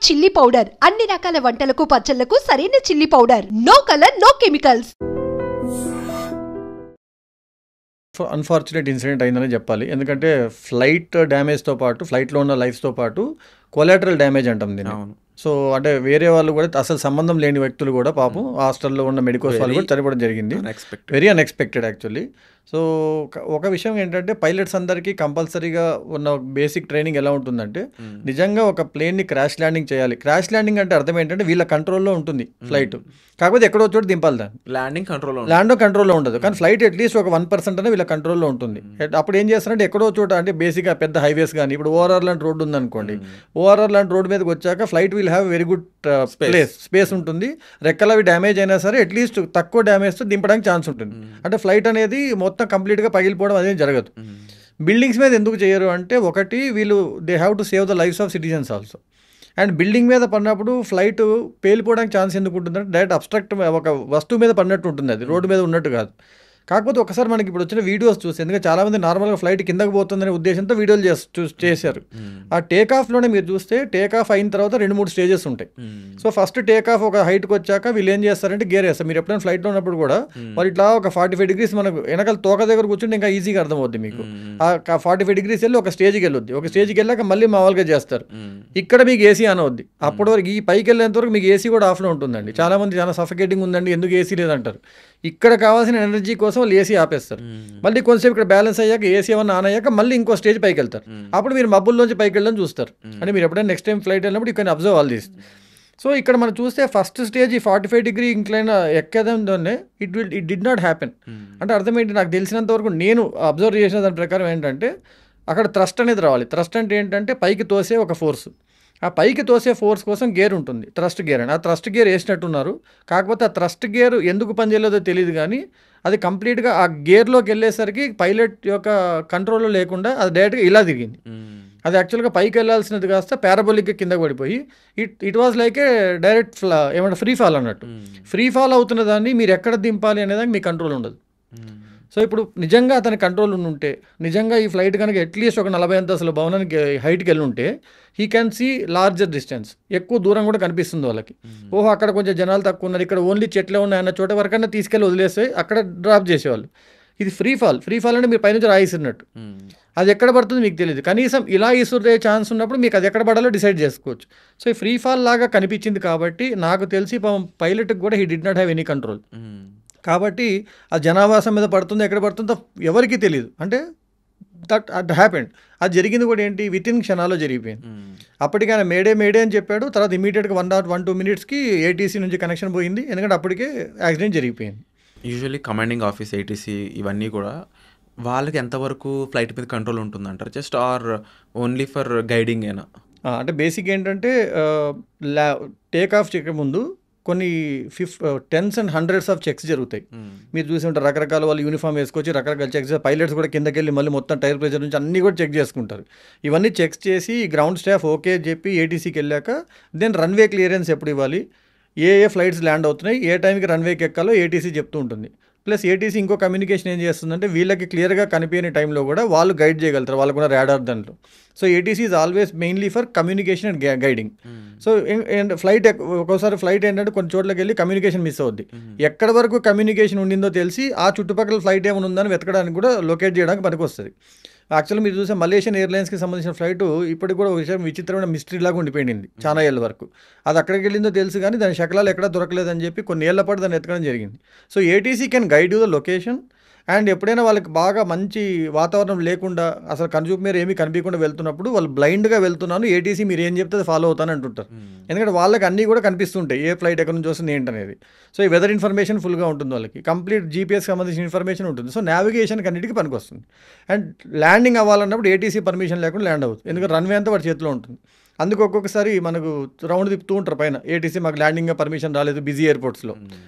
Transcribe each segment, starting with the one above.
Chilli powder అన్ని రకాల వంటలకు పచ్చళ్లకు సరైన chilli powder. No colour, no chemicals. Unfortunate incident అయిందని చెప్పాలి. ఎందుకంటే ఫ్లైట్ డ్యామేజ్తో పాటు, ఫ్లైట్లో ఉన్న లైఫ్స్తో పాటు కొలాటరల్ డ్యామేజ్ అంటాం దీన్ని. సో అంటే వేరే వాళ్ళు కూడా అసలు సంబంధం లేని వ్యక్తులు కూడా పాపం హాస్టల్లో ఉన్న మెడికోస్ వాళ్ళు కూడా చనిపోవడం జరిగింది. Very unexpected actually. సో ఒక విషయం ఏంటంటే పైలట్స్ అందరికీ కంపల్సరీగా ఉన్న బేసిక్ ట్రైనింగ్ ఎలా ఉంటుందంటే, నిజంగా ఒక ప్లేన్ని క్రాష్ ల్యాండింగ్ చేయాలి. క్రాష్ ల్యాండింగ్ అంటే అర్థం ఏంటంటే వీళ్ళ కంట్రోల్లో ఉంటుంది ఫ్లైట్, కాకపోతే ఎక్కడో చోటు దింపాలి దాన్ని. ల్యాండ్ కంట్రోల్లో ఉండదు, కానీ ఫ్లైట్ అట్లీస్ట్ ఒక 1% అనే వీళ్ళ కంట్రోల్లో ఉంటుంది. అప్పుడు ఏం చేస్తారంటే ఎక్కడో చోట, అంటే బేసిక్గా పెద్ద హైవేస్ కానీ, ఇప్పుడు ఓఆర్ఆర్ లాంటి రోడ్డు ఉందనుకోండి, ఓఆర్ఆర్ లాంటి రోడ్డు మీదకి వచ్చాక flight will have very good space ఉంటుంది. రెక్కలు అవి డ్యామేజ్ అయినా సరే అట్లీస్ట్ తక్కువ డ్యామేజ్తో దింపడానికి ఛాన్స్ ఉంటుంది. అంటే ఫ్లైట్ అనేది మొత్తం కంప్లీట్గా పగిలిపోవడం అదేం జరగదు. బిల్డింగ్స్ మీద ఎందుకు చేయరు అంటే, ఒకటి వీళ్ళు they have to save the lives of citizens also. And building మీద పడినప్పుడు ఫ్లైట్ పేలిపోవడానికి ఛాన్స్ ఎందుకు ఉంటుందంటే, డైరెక్ట్ అబ్స్ట్రాక్ట్ ఒక వస్తువు మీద పడినట్టు ఉంటుంది, అది రోడ్డు మీద ఉన్నట్టు కాదు. కాకపోతే ఒకసారి మనకి ఇప్పుడు వచ్చిన వీడియోస్ చూసి, ఎందుకంటే చాలామంది నార్మల్గా ఫ్లైట్ కిందకు పోతుందనే ఉద్దేశంతో వీడియోలు చేశారు. ఆ టేక్ ఆఫ్లోనే మీరు చూస్తే, టేక్ ఆఫ్ అయిన తర్వాత 2-3 స్టేజెస్ ఉంటాయి. సో ఫస్ట్ టేక్ ఆఫ్ ఒక హైట్కి వచ్చాక వీళ్ళు ఏం చేస్తారంటే గేర్ వేస్తారు. మీరు ఎప్పుడైనా ఫ్లైట్లో ఉన్నప్పుడు కూడా వాళ్ళు ఇట్లా ఒక 45 degrees మనకు వెనకాల తోక దగ్గర కూర్చుంటే ఇంకా ఈజీగా అర్థమవుద్ది మీకు. ఆ 45 degrees వెళ్ళి ఒక స్టేజ్కి వెళ్ళొద్ది, ఒక స్టేజ్కి వెళ్ళాక మళ్ళీ మామూలుగా చేస్తారు. ఇక్కడ మీకు ఏసీ ఆన్ అవుద్ది. అప్పటి వరకు ఈ పైకి వెళ్ళేంత వరకు మీకు ఏసీ కూడా ఆఫ్లో ఉంటుందండి. చాలామంది చాలా సఫికేటింగ్ ఉందండి, ఎందుకు ఏసీ లేదంటారు. ఇక్కడ కావాల్సిన ఎనర్జీ కోసం వాళ్ళు ఏసీ ఆపేస్తారు. మళ్ళీ కొంతసేపు ఇక్కడ బ్యాలెన్స్ అయ్యాక ఏసీ ఏమన్నా ఆన్ అయ్యాక మళ్ళీ ఇంకో స్టేజ్ పైకి వెళ్తారు. అప్పుడు మీరు మబ్బుల్లోంచి పైకి వెళ్ళడం చూస్తారు. అంటే మీరు ఎప్పుడైనా నెక్స్ట్ టైం ఫ్లైట్ వెళ్ళినప్పుడు you can observe all this. So ఇక్కడ మనం చూస్తే ఫస్ట్ స్టేజ్ ఈ 45 degree ఇంక్లైన్ ఎక్కేదంతోనే ఇట్ డిడ్ నాట్ హ్యాపెన్. అంటే అర్థం ఏంటి, నాకు తెలిసినంత వరకు నేను అబ్జర్వ్ చేసిన దాని ప్రకారం ఏంటంటే, అక్కడ థ్రస్ట్ అనేది రావాలి. థ్రస్ట్ అంటే ఏంటంటే పైకి తోసే ఒక ఫోర్స్. ఆ పైకి తోసే ఫోర్స్ కోసం గేర్ ఉంటుంది, థ్రస్ట్ గేర్ అని. ఆ థ్రస్ట్ గేర్ వేసినట్టున్నారు, కాకపోతే ఆ థ్రస్ట్ గేర్ ఎందుకు పనిచేయలేదో తెలియదు, కానీ అది కంప్లీట్గా ఆ గేర్లోకి వెళ్ళేసరికి పైలట్ యొక్క కంట్రోల్లో లేకుండా అది డైరెక్ట్గా ఇలా దిగింది. అది యాక్చువల్గా పైకి వెళ్ళాల్సినది కాస్త పారాబోలిక్గా కిందకి పడిపోయి it was like A direct ఏమంటే ఫ్రీ ఫాల్ అన్నట్టు. ఫ్రీ ఫాల్ అవుతున్న దాన్ని మీరు ఎక్కడ దింపాలి అనేదానికి మీ కంట్రోల్ ఉండదు. సో ఇప్పుడు నిజంగా అతని కంట్రోల్ ఉంటే, నిజంగా ఈ ఫ్లైట్ కనుక అట్లీస్ట్ ఒక 40 అంతస్తుల భవనానికి హైట్కి వెళ్ళి ఉంటే, he can see larger distance, ఎక్కువ దూరం కూడా కనిపిస్తుంది వాళ్ళకి. ఓహో అక్కడ కొంచెం జనాలు తక్కువ ఉన్నారు, ఇక్కడ ఓన్లీ చెట్లే ఉన్నాయన్న చోట వరకన్నా తీసుకెళ్ళి వదిలేస్తే అక్కడ డ్రాప్ చేసేవాళ్ళు. ఇది ఫ్రీ ఫాల్ అంటే మీరు పైనుంచి రాయిస్తున్నట్టు, అది ఎక్కడ పడుతుంది మీకు తెలియదు. కనీసం ఇలా ఇసురే ఛాన్స్ ఉన్నప్పుడు మీకు అది ఎక్కడ పడాలో డిసైడ్ చేసుకోవచ్చు. సో ఈ ఫ్రీ ఫాల్ లాగా కనిపించింది కాబట్టి నాకు తెలిసి పైలట్కి కూడా he did not have any control. కాబట్టి ఆ జనావాసం మీద పడుతుందో ఎక్కడ పడుతుందో ఎవరికీ తెలియదు. అంటే దట్ హ్యాపెండ్. అది జరిగింది కూడా ఏంటి, విత్ ఇన్ క్షణాల్లో జరిగిపోయింది. అప్పటికి ఆయన మేడే అని చెప్పాడు, తర్వాత ఇమీడియట్గా 1-2 minutesకి ఏటీసీ నుంచి కనెక్షన్ పోయింది, ఎందుకంటే అప్పటికే యాక్సిడెంట్ జరిగిపోయింది. యూజువల్లీ కమాండింగ్ ఆఫీస్, ఏటీసీ ఇవన్నీ కూడా వాళ్ళకి ఎంతవరకు ఫ్లైట్ మీద కంట్రోల్ ఉంటుందంటారు? Just or only for guiding ఏనా? అంటే బేసిక్ ఏంటంటే టేక్ ఆఫ్ చేయక ముందు కొన్ని 10s and 100s of checks జరుగుతాయి. మీరు చూసి ఉంటారు, రకరకాల వాళ్ళు యూనిఫామ్ వేసుకొచ్చి రకరకాల చెక్స్, పైలట్స్ కూడా కిందకి వెళ్ళి మళ్ళీ మొత్తం టైర్ ప్రెజర్ నుంచి అన్నీ కూడా చెక్ చేసుకుంటారు. ఇవన్నీ చెక్స్ చేసి గ్రౌండ్ స్టాఫ్ ఓకే చెప్పి ఏటీసీకి వెళ్ళాక దెన్ రన్వే క్లియరెన్స్ ఎప్పుడు ఇవ్వాలి, ఏ ఫ్లైట్స్ ల్యాండ్ అవుతున్నాయి, ఏ టైంకి రన్వేకి ఎక్కాలో ఏటీసీ చెప్తూ ఉంటుంది. ప్లస్ ఏటీసీ ఇంకో కమ్యూనికేషన్ ఏం చేస్తుందంటే, వీళ్ళకి క్లియర్గా కనిపించని టైంలో కూడా వాళ్ళు గైడ్ చేయగలుగుతారు, వాళ్ళకున్న రాడార్ దాంట్లో. So ATC is always mainly for communication and guiding. So flight ఒక్కోసారి ఫ్లైట్ ఏంటంటే కొన్ని చోట్లకి వెళ్ళి కమ్యూనికేషన్ మిస్ అవుద్ది. ఎక్కడ వరకు కమ్యూనికేషన్ ఉండిందో తెలిసి ఆ చుట్టుపక్కల ఫ్లైట్ ఏమైనా ఉందని వెతకడానికి కూడా లొకేట్ చేయడానికి పనికి వస్తుంది. యాక్చువల్గా మీరు చూసే మలేషియన్ ఎయిర్లైన్స్కి సంబంధించిన ఫ్లైట్ ఇప్పటికి కూడా ఒక విషయం విచిత్రమైన మిస్టరీ లాగా ఉండిపోయింది చాలా ఏళ్ళ వరకు. అది అక్కడికి వెళ్ళిందో తెలుసు కానీ దాని శకలాలు ఎక్కడా దొరకలేదని చెప్పి కొన్ని ఏళ్ల పాటు దాన్ని ఎత్తకడం జరిగింది. So ATC can guide you the location. And ఎప్పుడైనా వాళ్ళకి బాగా మంచి వాతావరణం లేకుండా, అసలు కనుచూపు మీరు ఏమీ కనిపించకుండా వెళ్తున్నప్పుడు వాళ్ళు బ్లైండ్గా వెళ్తున్నాను, ఏటీసీ మీరు ఏం చెప్తే ఫాలో అవుతాను అంటుంటారు. ఎందుకంటే వాళ్ళకి అన్నీ కూడా కనిపిస్తుంటాయి, ఏ ఫ్లైట్ ఎక్కడి నుంచి వస్తుంది ఏంటనేది. సో ఈ వెదర్ ఇన్ఫర్మేషన్ ఫుల్గా ఉంటుంది వాళ్ళకి, కంప్లీట్ జీపీఎస్ సంబంధించిన ఇన్ఫర్మేషన్ ఉంటుంది. సో నావిగేషన్కి అన్నిటికీ పనికి వస్తుంది. అండ్ ల్యాండింగ్ అవ్వాలన్నప్పుడు ఏటీసీ పర్మిషన్ లేకుండా ల్యాండ్ అవుతుంది, ఎందుకంటే రన్వే అంతా వాడి చేతిలో ఉంటుంది. అందుకు ఒక్కొక్కసారి మనకు రౌండ్ తిప్పుతూ ఉంటారు పైన, ఏటీసీ మాకు ల్యాండింగ్ పర్మిషన్ రాలేదు బిజీ ఎయిర్పోర్ట్స్లో.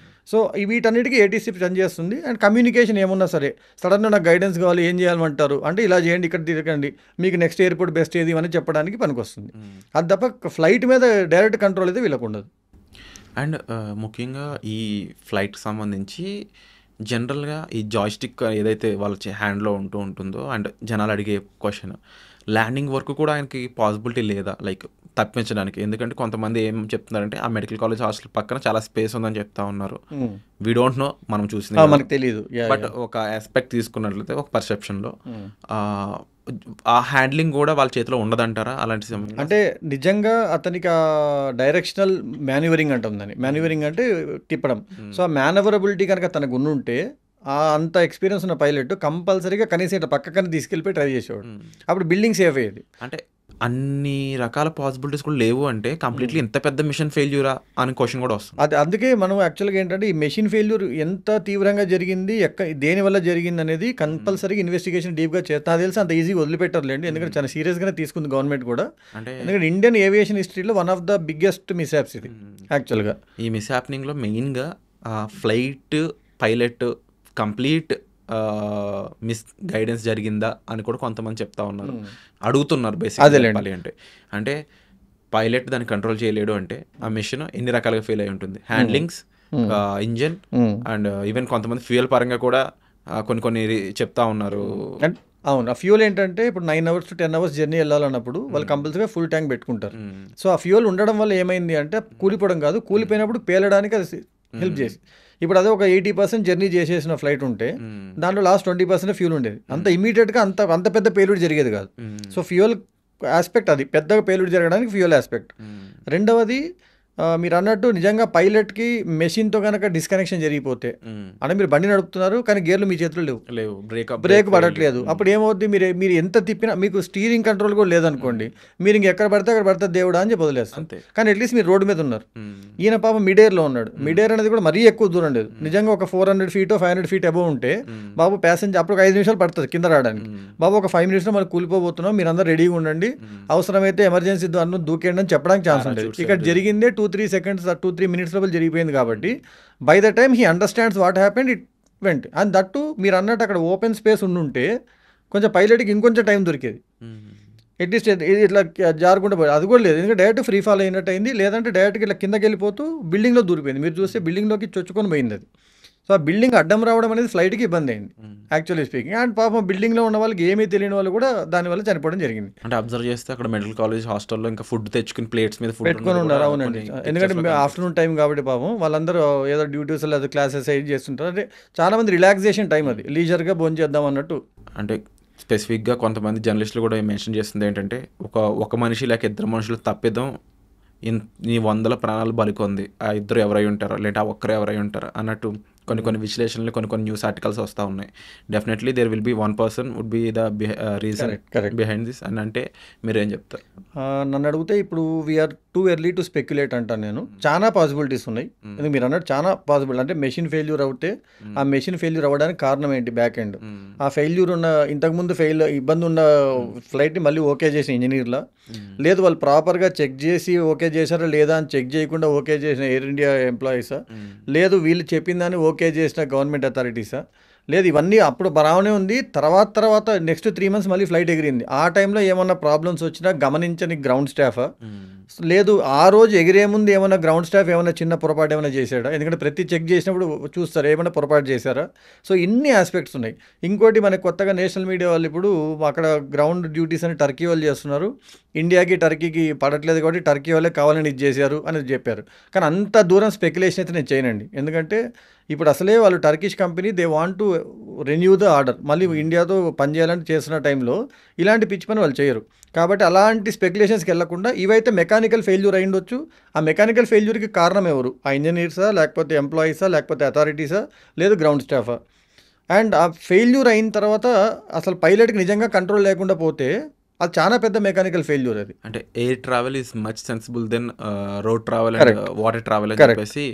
సో వీటన్నిటికీ ఏటీసీ పనిచేస్తుంది. అండ్ కమ్యూనికేషన్ ఏమున్నా సరే, సడన్గా నాకు గైడెన్స్ కావాలి, ఏం చేయాలంటారు అంటే ఇలా చేయండి, ఇక్కడ తిరగండి, మీకు నెక్స్ట్ ఎయిర్పోర్ట్ బెస్ట్ ఏది అని చెప్పడానికి పనికొస్తుంది. అది తప్ప ఫ్లైట్ మీద డైరెక్ట్ కంట్రోల్ అయితే వీళ్ళకు ఉండదు. అండ్ ముఖ్యంగా ఈ ఫ్లైట్కి సంబంధించి జనరల్గా ఈ జాయ్స్టిక్ ఏదైతే వాళ్ళ హ్యాండ్లో ఉంటుందో, అండ్ జనాలు అడిగే క్వశ్చన్, ల్యాండింగ్ వరకు కూడా ఆయనకి పాసిబిలిటీ లేదా లైక్ తప్పించడానికి? ఎందుకంటే కొంతమంది ఏం చెప్తున్నారంటే ఆ మెడికల్ కాలేజ్ హాస్టల్ పక్కన చాలా స్పేస్ ఉందని చెప్తా ఉన్నారు. వీ డోంట్ నో, మనం చూసింది మనకు తెలియదు. బట్ ఒక ఆస్పెక్ట్ తీసుకున్నట్లయితే ఒక పర్సెప్షన్లో ఆ హ్యాండ్లింగ్ కూడా వాళ్ళ చేతిలో ఉండదంటారా అలాంటి సమయంలో? అంటే నిజంగా అతనికి ఆ డైరెక్షనల్ మాన్యువరింగ్ అంటాం దాన్ని. మాన్యువరింగ్ అంటే తిప్పడం. సో ఆ మేనవరబిలిటీ కనుక తనకు ఉంటే అంత ఎక్స్పీరియన్స్ ఉన్న పైలట్ కంపల్సరీగా కనీసం ఇట్లా పక్కకని తీసుకెళ్ళిపోయి ట్రై చేసేవాడు. అప్పుడు బిల్డింగ్ సేఫ్ అయ్యేది. అంటే అన్ని రకాల పాసిబిలిటీస్ కూడా లేవు అంటే కంప్లీట్లీ ఇంత పెద్ద మిషన్ ఫెయిల్యూరా అని క్వశ్చన్ కూడా వస్తుంది. అది అందుకే మనం యాక్చువల్గా ఏంటంటే ఈ మెషిన్ ఫెయిల్యూర్ ఎంత తీవ్రంగా జరిగింది, దేనివల్ల జరిగింది అనేది కంపల్సరీగా ఇన్వెస్టిగేషన్ డీప్గా చేస్తా తెలిసి అంత ఈజీగా వదిలిపెట్టారులేండి. ఎందుకంటే చాలా సీరియస్గానే తీసుకుంది గవర్నమెంట్ కూడా. అంటే ఎందుకంటే ఇండియన్ ఏవియేషన్ హిస్టరీలో వన్ ఆఫ్ ద బిగ్గెస్ట్ మిస్హ్యాప్స్ ఇది యాక్చువల్గా. ఈ మిస్హ్యాప్నింగ్లో మెయిన్గా flight pilot complete miss guidance జరిగిందా అని కూడా కొంతమంది చెప్తా ఉన్నారు, అడుగుతున్నారు బేసిక్. అంటే పైలట్ దాన్ని కంట్రోల్ చేయలేడు అంటే ఆ మిషన్ ఎన్ని రకాలుగా ఫెయిల్ అయి ఉంటుంది. హ్యాండ్లింగ్స్, ఇంజన్ అండ్ ఈవెన్ కొంతమంది ఫ్యూయల్ పరంగా కూడా కొన్ని చెప్తా ఉన్నారు. అవును, ఆ ఫ్యూల్ ఏంటంటే ఇప్పుడు 9 hours to 10 hours జర్నీ వెళ్ళాలన్నప్పుడు వాళ్ళు కంపల్సరీగా ఫుల్ ట్యాంక్ పెట్టుకుంటారు. సో ఆ ఫ్యూల్ ఉండడం వల్ల ఏమైంది అంటే కూలిపోవడం కాదు, కూలిపోయినప్పుడు పేలడానికి అది హెల్ప్ చేసి. ఇప్పుడు అదే ఒక 80% జర్నీ చేసేసిన ఫ్లైట్ ఉంటే దాంట్లో లాస్ట్ 20% ఫ్యూల్ ఉండేది. అంత ఇమీడియట్గా అంత పెద్ద పేలుడు జరిగేది కాదు. సో ఫ్యూయల్ ఆస్పెక్ట్ అది పెద్దగా పేలుడు జరగడానికి ఫ్యూయల్ ఆస్పెక్ట్. రెండవది మీరు అన్నట్టు నిజంగా పైలట్కి మెషిన్తో కనుక డిస్కనెక్షన్ జరిగిపోతే, అంటే మీరు బండి నడుపుతున్నారు కానీ గేర్లు మీ చేతిలో లేవు, బ్రేక్ పడట్లేదు, అప్పుడు ఏమవుద్ది, మీరు ఎంత తిప్పినా మీకు స్టీరింగ్ కంట్రోల్ కూడా లేదనుకోండి, మీరు ఇంకెక్కడ పడితే అక్కడ పడితే దేవుడా అని చెప్పి వదిలేస్తారు. కానీ అట్లీస్ట్ మీరు రోడ్డు మీద ఉన్నారు. ఈయన పాపం మిడ్ ఎయిర్లో ఉన్నాడు. మిడ్ ఎయిర్ అనేది కూడా మరీ ఎక్కువ దూరం లేదు. నిజంగా ఒక 400 feet 500 feet అబోవ్ ఉంటే బాబు ప్యాసింజర్ అప్పుడు 5 నిమిషాలు పడుతుంది కింద రావడానికి. బాబు ఒక 5 minutes మనం కూలిపోతున్నాం, మీరు అందరూ రెడీగా ఉండండి, అవసరమైతే ఎమర్జెన్సీ అన్ను దూకేయండి అని చెప్పడానికి ఛాన్స్ ఉంటుంది. ఇక్కడ జరిగిందే 2-3 seconds 2-3 minutes లోపల జరిగిపోయింది కాబట్టి by the time he understands what happened it went. And that మీరు అన్నట్టు అక్కడ ఓపెన్ స్పేస్ ఉండుంటే కొంచెం పైలట్కి ఇంకొంచెం టైం దొరికేది. అట్లీస్ట్ ఇట్లా జారుకుంటూ పోయి అది కూడా లేదు, ఎందుకంటే డైరెక్ట్ ఫ్రీ ఫాల్ అయినట్టు అయింది. లేదంటే డైరెక్ట్గా ఇట్లా కిందకి వెళ్ళిపోతూ బిల్డింగ్లో దూరిపోయింది. మీరు చూస్తే బిల్డింగ్లోకి చొచ్చుకొని పోయింది అది. సో ఆ బిల్డింగ్ అడ్డం రావడం అనేది ఫ్లైట్కి ఇబ్బంది అయింది యాక్చువల్లీ స్పీకింగ్. అండ్ పాపం బిల్డింగ్లో ఉన్న వాళ్ళకి ఏమీ తెలియని వాళ్ళు కూడా దానివల్ల చనిపోవడం జరిగింది. అంటే అబ్జర్వ్ చేస్తే అక్కడ మెడికల్ కాలేజ్ హాస్టల్లో ఇంకా ఫుడ్ తెచ్చుకుని ప్లేట్స్ మీద ఫుడ్ పెట్టుకొని ఉన్నారు. అవునండి, ఎందుకంటే ఆఫ్టర్నూన్ టైం కాబట్టి పాపం వాళ్ళందరూ ఏదో డ్యూటీస్ లేదా క్లాసెస్ అయి చేస్తుంటారు. అంటే చాలా మంది రిలాక్సేషన్ టైం అది, లీజర్గా భోజనం చేద్దాం అన్నట్టు. అంటే స్పెసిఫిక్గా కొంతమంది జర్నలిస్టులు కూడా మెన్షన్ చేస్తుంది ఏంటంటే ఒక మనిషి లేక ఇద్దరు మనుషులు తప్పిద్దాం ఈ 100 ప్రాణాలు బలికొంది, ఆ ఇద్దరు ఎవరై ఉంటారో లేదా ఆ ఒక్కరు ఎవరై ఉంటారో అన్నట్టు కొన్ని విశ్లేషణలు కొన్ని న్యూస్ ఆర్టికల్స్ వస్తూ ఉన్నాయి. Definitely there will be one person would be the reason behind this అని అంటే మీరేం చెప్తారు? నన్ను అడిగితే ఇప్పుడు we're too early to speculate అంటాను నేను. చాలా పాసిబిలిటీస్ ఉన్నాయి. ఎందుకు మీరు అన్నట్టు చాలా పాసిబిలిటీ అంటే మెషిన్ ఫెయిల్యూర్ అవుతే ఆ మెషిన్ ఫెయిల్యూర్ అవ్వడానికి కారణం ఏంటి, బ్యాక్ ఎండ్ ఆ ఫెయిల్యూర్ ఉన్న ఇంతకుముందు ఇబ్బంది ఉన్న ఫ్లైట్ని మళ్ళీ ఓకే చేసిన ఇంజనీర్లా, లేదు వాళ్ళు ప్రాపర్గా చెక్ చేసి ఓకే చేశారా లేదా అని చెక్ చేయకుండా ఓకే చేసిన ఎయిర్ ఇండియా ఎంప్లాయీసా, లేదు వీళ్ళు చెప్పిన దాన్ని ఓకే చేసిన గవర్నమెంట్ అథారిటీసా, లేదు ఇవన్నీ అప్పుడు బరావనే ఉంది. తర్వాత నెక్స్ట్ 3 months మళ్ళీ ఫ్లైట్ ఎగిరింది. ఆ టైంలో ఏమన్నా ప్రాబ్లమ్స్ వచ్చినా గమనించని గ్రౌండ్ స్టాఫా, లేదు ఆ రోజు ఎగిరే ముందు ఏమైనా గ్రౌండ్ స్టాఫ్ ఏమైనా చిన్న పొరపాటు ఏమైనా చేశాడా, ఎందుకంటే ప్రతి చెక్ చేసినప్పుడు చూస్తారు ఏమైనా పొరపాటు చేశారా. సో ఇన్ని ఆస్పెక్ట్స్ ఉన్నాయి. ఇంకోటి మనకి కొత్తగా నేషనల్ మీడియా వాళ్ళు ఇప్పుడు అక్కడ గ్రౌండ్ డ్యూటీస్ అని టర్కీ వాళ్ళు చేస్తున్నారు, ఇండియాకి టర్కీకి పడట్లేదు కాబట్టి టర్కీ వాళ్ళే కావాలని ఇది చేశారు అనేది చెప్పారు. కానీ అంత దూరం స్పెక్యులేషన్ అయితే నేను చేయనండి, ఎందుకంటే ఇప్పుడు అసలే వాళ్ళు Turkish company they want to renew the order, మళ్ళీ ఇండియాతో పనిచేయాలని చేస్తున్న టైంలో ఇలాంటి పిచ్చి పని వాళ్ళు చేయరు. కాబట్టి అలాంటి స్పెక్యులేషన్స్కి వెళ్లకుండా ఇవైతే మెకానికల్ ఫెయిల్యూర్ అయి ఉండొచ్చు. ఆ మెకానికల్ ఫెయిల్యూర్కి కారణం ఎవరు, ఆ ఇంజనీర్సా లేకపోతే ఎంప్లాయీసా లేకపోతే అథారిటీసా లేదు గ్రౌండ్ స్టాఫా. అండ్ ఆ ఫెయిల్యూర్ అయిన తర్వాత అసలు పైలట్కి నిజంగా కంట్రోల్ లేకుండా పోతే అది చాలా పెద్ద మెకానికల్ ఫెయిల్యూర్. అది అంటే air travel is much sensible then road travel and water travel అని చెప్పేసి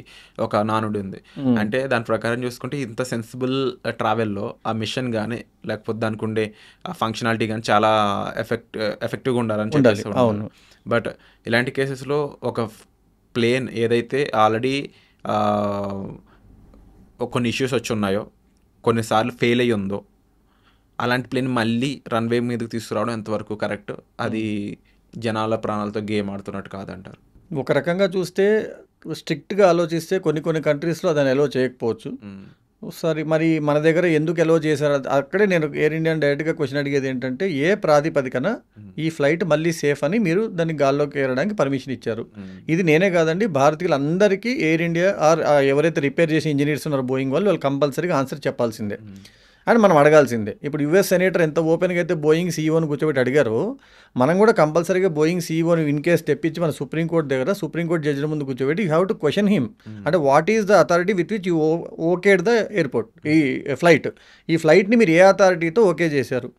ఒక నానుడి ఉంది. అంటే దాని ప్రకారం చూసుకుంటే ఇంత సెన్సిబుల్ ట్రావెల్లో ఆ మిషన్ కానీ లేకపోతే దానికి ఉండే ఆ ఫంక్షనాలిటీ కానీ చాలా ఎఫెక్టివ్గా ఉండాలని చెప్పేసి. బట్ ఇలాంటి కేసెస్లో ఒక ప్లేన్ ఏదైతే ఆల్రెడీ కొన్ని ఇష్యూస్ వచ్చి ఉన్నాయో, కొన్నిసార్లు ఫెయిల్ అయ్యి ఉందో, అలాంటి ప్లేన్ మళ్ళీ రన్వే మీదకి తీసుకురావడం ఎంతవరకు కరెక్ట్? అది జనాల ప్రాణాలతో గేమ్ ఆడుతున్నట్టు కాదంటారు. ఒక రకంగా చూస్తే స్ట్రిక్ట్గా ఆలోచిస్తే కొన్ని కంట్రీస్లో దాన్ని ఎలో చేయకపోవచ్చు. సరే మరి మన దగ్గర ఎందుకు ఎలో చేశారు అక్కడే నేను ఎయిర్ ఇండియా డైరెక్ట్గా క్వశ్చన్ అడిగేది ఏంటంటే ఏ ప్రాతిపదికన ఈ ఫ్లైట్ మళ్ళీ సేఫ్ అని మీరు దాన్ని గాల్లోకి ఏరడానికి పర్మిషన్ ఇచ్చారు? ఇది నేనే కాదండి, భారతీయులందరికీ ఎయిర్ ఇండియా ఆర్ ఎవరైతే రిపేర్ చేసే ఇంజనీర్స్ ఉన్నారో బోయింగ్ వాళ్ళు కంపల్సరీగా ఆన్సర్ చెప్పాల్సిందే అని మనం అడగాల్సిందే. ఇప్పుడు యుఎస్ సెనేటర్ ఎంత ఓపెన్గా అయితే బోయింగ్ సీఈఓని కూర్చోబెట్టి అడిగారో మనం కూడా కంపల్సరీగా బోయింగ్ సీఈఓని ఇన్ కేస్ తెప్పించి మన సుప్రీంకోర్టు దగ్గర సుప్రీంకోర్టు జడ్జిల ముందు కూర్చోబెట్టి you have to question him అంటే what is the authority with which you okayed the airport ఈ ఫ్లైట్ని మీరు ఏ అథారిటీతో ఓకే చేశారు?